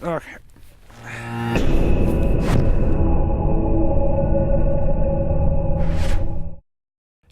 Okay.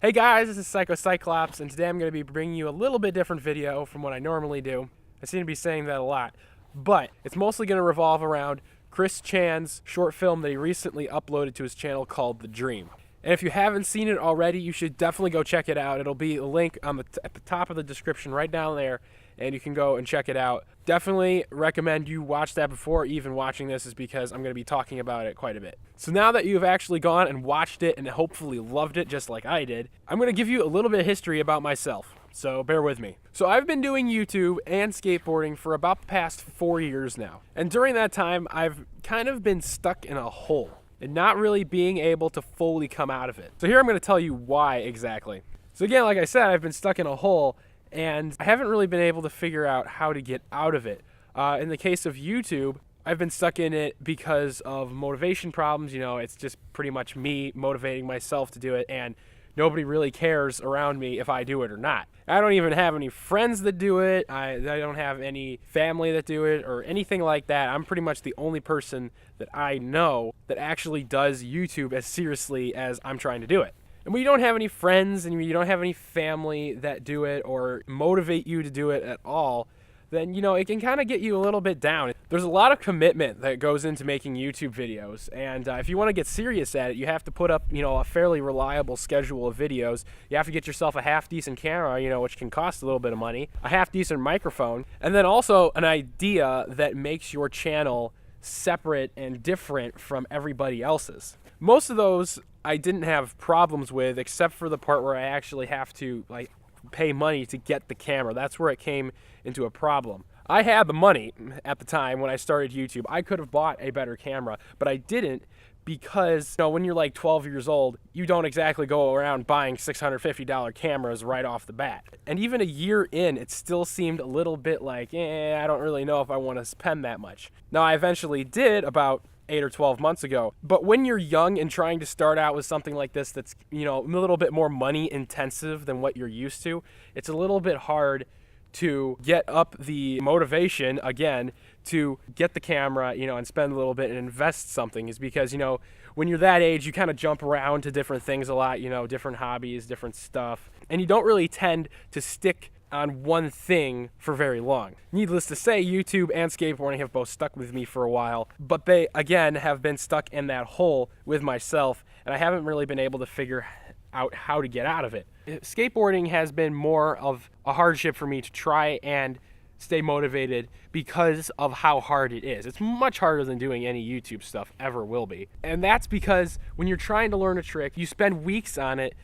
Hey guys, this is Psycho Cyclops, and today I'm going to be bringing you a little bit different video from what I normally do. I seem to be saying that a lot, but it's mostly going to revolve around Chris Chann's short film that he recently uploaded to his channel called The Dream. And if you haven't seen it already, you should definitely go check it out. It'll be a link on at the top of the description right down there, and you can go and check it out. Definitely recommend you watch that before even watching this, is because I'm going to be talking about it quite a bit. So now that you've actually gone and watched it and hopefully loved it just like I did, I'm going to give you a little bit of history about myself. So bear with me. So I've been doing YouTube and skateboarding for about the past 4 years now. And during that time, I've kind of been stuck in a hole and not really being able to fully come out of it. So here I'm going to tell you why exactly. So again, like I said, I've been stuck in a hole and I haven't really been able to figure out how to get out of it. In the case of YouTube, I've been stuck in it because of motivation problems. You know, it's just pretty much me motivating myself to do it, and nobody really cares around me if I do it or not. I don't even have any friends that do it. I don't have any family that do it or anything like that. I'm pretty much the only person that I know that actually does YouTube as seriously as I'm trying to do it. And when you don't have any friends and you don't have any family that do it or motivate you to do it at all, then, you know, it can kind of get you a little bit down. There's a lot of commitment that goes into making YouTube videos, and if you want to get serious at it, you have to put up, you know, a fairly reliable schedule of videos. You have to get yourself a half-decent camera, you know, which can cost a little bit of money, a half-decent microphone, and then also an idea that makes your channel separate and different from everybody else's. Most of those I didn't have problems with, except for the part where I actually have to, like, pay money to get the camera. That's where it came into a problem. I had the money at the time when I started YouTube. I could have bought a better camera, but I didn't, because, you know, when you're like 12 years old, you don't exactly go around buying $650 cameras right off the bat. And even a year in, it still seemed a little bit like, I don't really know if I want to spend that much. Now, I eventually did about 8 or 12 months ago. But when you're young and trying to start out with something like this that's, you know, a little bit more money intensive than what you're used to, it's a little bit hard to get up the motivation again to get the camera, you know, and spend a little bit and invest something, is because, you know, when you're that age, you kind of jump around to different things a lot, you know, different hobbies, different stuff, and you don't really tend to stick on one thing for very long. Needless to say, YouTube and skateboarding have both stuck with me for a while, but they, again, have been stuck in that hole with myself, and I haven't really been able to figure out how to get out of it. Skateboarding has been more of a hardship for me to try and stay motivated because of how hard it is. It's much harder than doing any YouTube stuff ever will be. And that's because when you're trying to learn a trick, you spend weeks on it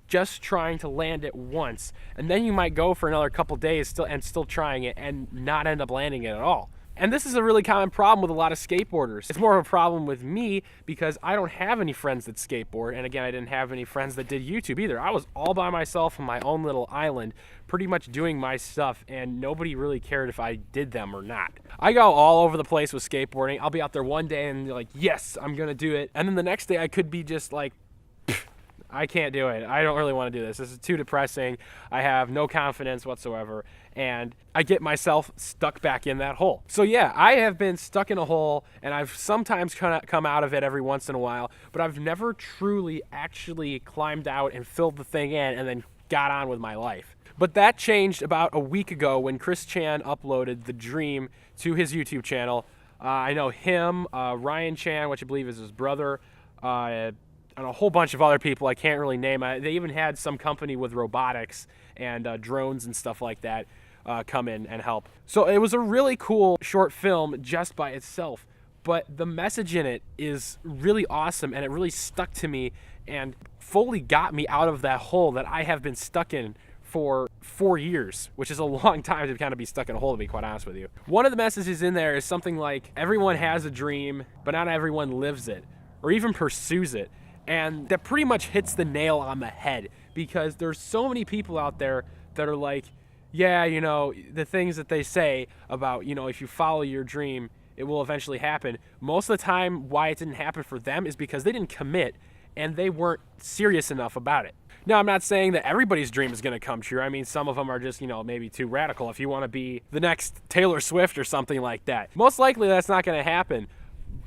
just trying to land it once, and then you might go for another couple days still trying it and not end up landing it at all. And this is a really common problem with a lot of skateboarders. It's more of a problem with me because I don't have any friends that skateboard, and again, I didn't have any friends that did YouTube either. I was all by myself on my own little island, pretty much doing my stuff, and nobody really cared if I did them or not. I go all over the place with skateboarding. I'll be out there one day and like, yes, I'm gonna do it, and then the next day I could be just like, I can't do it. I don't really want to do this. This is too depressing. I have no confidence whatsoever. And I get myself stuck back in that hole. So yeah, I have been stuck in a hole, and I've sometimes come out of it every once in a while, but I've never truly actually climbed out and filled the thing in and then got on with my life. But that changed about a week ago when Chris Chann uploaded The Dream to his YouTube channel. I know him, Ryan Chann, which I believe is his brother, and a whole bunch of other people I can't really name. They even had some company with robotics and drones and stuff like that come in and help. So it was a really cool short film just by itself, but the message in it is really awesome, and it really stuck to me and fully got me out of that hole that I have been stuck in for 4 years, which is a long time to kind of be stuck in a hole, to be quite honest with you. One of the messages in there is something like, everyone has a dream, but not everyone lives it or even pursues it. And that pretty much hits the nail on the head, because there's so many people out there that are like, yeah, you know, the things that they say about, you know, if you follow your dream, it will eventually happen. Most of the time, why it didn't happen for them is because they didn't commit and they weren't serious enough about it. Now, I'm not saying that everybody's dream is going to come true. I mean, some of them are just, maybe too radical. If you want to be the next Taylor Swift or something like that, most likely that's not going to happen.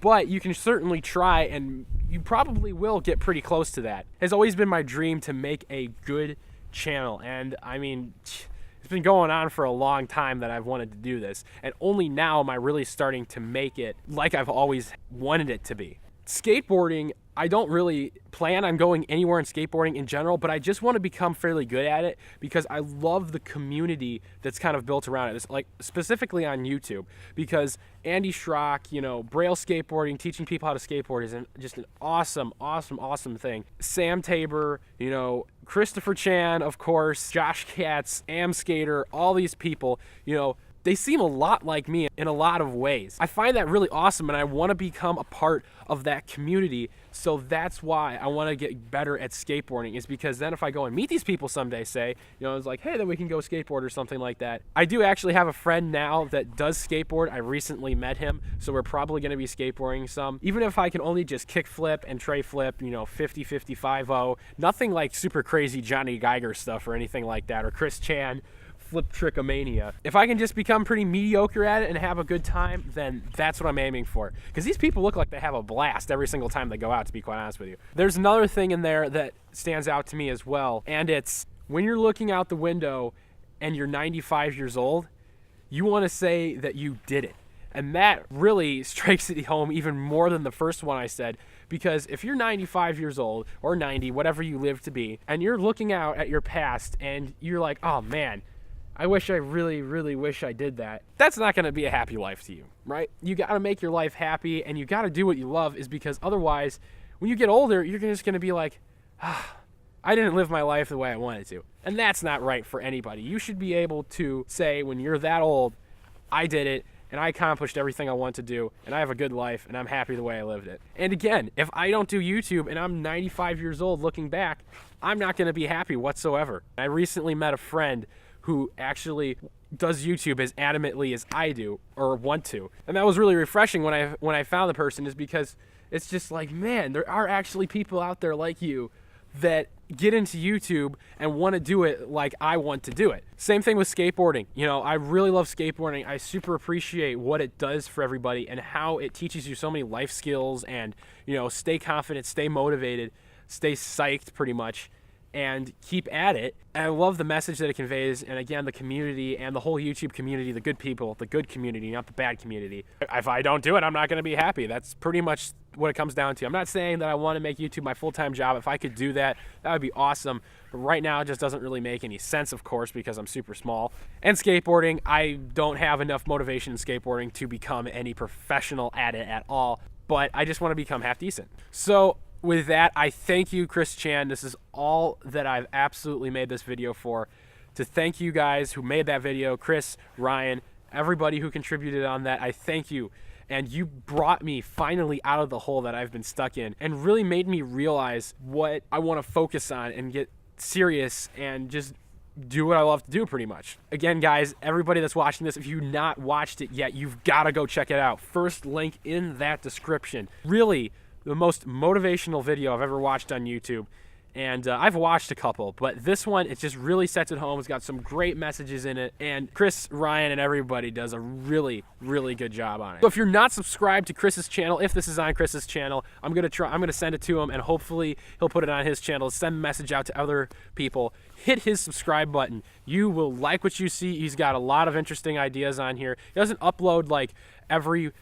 But you can certainly try, and you probably will get pretty close to that. It's always been my dream to make a good channel, and I mean, it's been going on for a long time that I've wanted to do this, and only now am I really starting to make it like I've always wanted it to be. Skateboarding, I don't really plan on going anywhere in skateboarding in general, but I just want to become fairly good at it because I love the community that's kind of built around it. It's like specifically on YouTube, because Andy Schrock, Braille skateboarding, teaching people how to skateboard is just an awesome thing. Sam Tabor, Christopher Chann, of course, Josh Katz, Am Skater, all these people, they seem a lot like me in a lot of ways. I find that really awesome, and I want to become a part of that community. So that's why I want to get better at skateboarding, is because then if I go and meet these people someday, say, it's like, hey, then we can go skateboard or something like that. I do actually have a friend now that does skateboard. I recently met him, so we're probably going to be skateboarding some. Even if I can only just kick flip and tray flip, 50, 55-0, nothing like super crazy Johnny Geiger stuff or anything like that, or Chris Chann flip trickomania. If I can just become pretty mediocre at it and have a good time, then that's what I'm aiming for. Because these people look like they have a blast every single time they go out, to be quite honest with you. There's another thing in there that stands out to me as well, and it's when you're looking out the window and you're 95 years old, you want to say that you did it. And that really strikes it home even more than the first one I said, because if you're 95 years old or 90, whatever you live to be, and you're looking out at your past and you're like, oh man, I really wish I did that. That's not going to be a happy life to you, right? You got to make your life happy, and you got to do what you love, is because otherwise, when you get older, you're just going to be like, I didn't live my life the way I wanted to. And that's not right for anybody. You should be able to say when you're that old, I did it, and I accomplished everything I want to do, and I have a good life, and I'm happy the way I lived it. And again, if I don't do YouTube and I'm 95 years old looking back, I'm not going to be happy whatsoever. I recently met a friend who actually does YouTube as adamantly as I do, or want to. And that was really refreshing when I found the person, is because it's just like, man, there are actually people out there like you that get into YouTube and want to do it like I want to do it. Same thing with skateboarding. I really love skateboarding. I super appreciate what it does for everybody and how it teaches you so many life skills and, stay confident, stay motivated, stay psyched pretty much, and keep at it. And I love the message that it conveys, and again, the community and the whole YouTube community, the good people, the good community, not the bad community. If I don't do it, I'm not going to be happy. That's pretty much what it comes down to. I'm not saying that I want to make YouTube my full-time job. If I could do that, that would be awesome. But right now, it just doesn't really make any sense, of course, because I'm super small. And skateboarding, I don't have enough motivation in skateboarding to become any professional at it at all, but I just want to become half decent. So with that, I thank you, Chris Chann. This is all that I've absolutely made this video for. To thank you guys who made that video, Chris, Ryan, everybody who contributed on that, I thank you. And you brought me finally out of the hole that I've been stuck in, and really made me realize what I want to focus on and get serious and just do what I love to do, pretty much. Again, guys, everybody that's watching this, if you've not watched it yet, you've got to go check it out. First link in that description. Really, the most motivational video I've ever watched on YouTube. And I've watched a couple, but this one, it just really sets it home. It's got some great messages in it, and Chris, Ryan, and everybody does a really good job on it. So if you're not subscribed to Chris's channel, if this is on Chris's channel, I'm gonna send it to him, and hopefully he'll put it on his channel, send a message out to other people. Hit his subscribe button. You will like what you see. He's got a lot of interesting ideas on here. He doesn't upload like every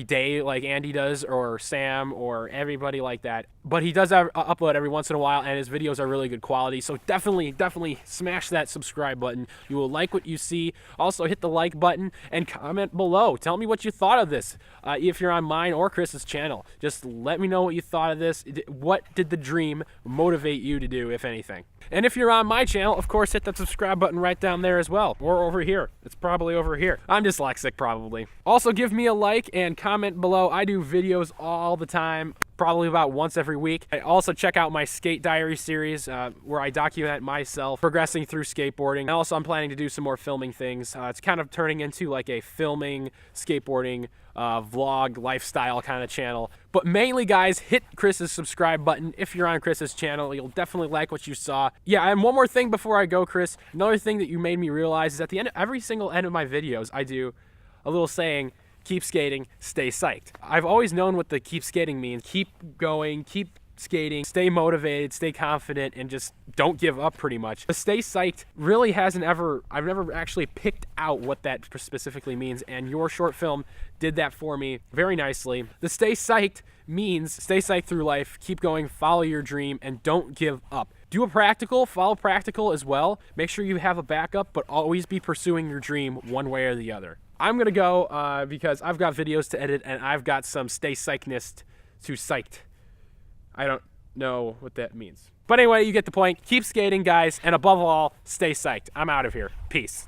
day like Andy does, or Sam, or everybody like that, but he does upload every once in a while, and his videos are really good quality. So definitely smash that subscribe button. You will like what you see. Also hit the like button and comment below. Tell me what you thought of this. If you're on mine or Chris's channel, just let me know what you thought of this. What did the dream motivate you to do, if anything? And if you're on my channel, of course, hit that subscribe button right down there as well, or over here. It's probably over here. I'm dyslexic, probably. Also, give me a like and comment below. I do videos all the time. probably about once every week. I also check out my skate diary series where I document myself progressing through skateboarding. And also I'm planning to do some more filming things. It's kind of turning into like a filming, skateboarding, vlog, lifestyle kind of channel. But mainly, guys, hit Chris's subscribe button if you're on Chris's channel. You'll definitely like what you saw. Yeah, and one more thing before I go, Chris. Another thing that you made me realize is at the end, every single end of my videos, I do a little saying, keep skating, stay psyched. I've always known what the keep skating means. Keep going, keep skating, stay motivated, stay confident, and just don't give up pretty much. The stay psyched really I've never actually picked out what that specifically means, and your short film did that for me very nicely. The stay psyched means stay psyched through life, keep going, follow your dream, and don't give up. Do a practical, follow practical as well. Make sure you have a backup, but always be pursuing your dream one way or the other. I'm gonna go because I've got videos to edit and I've got some stay psychness to psyched. I don't know what that means. But anyway, you get the point. Keep skating, guys, and above all, stay psyched. I'm out of here. Peace.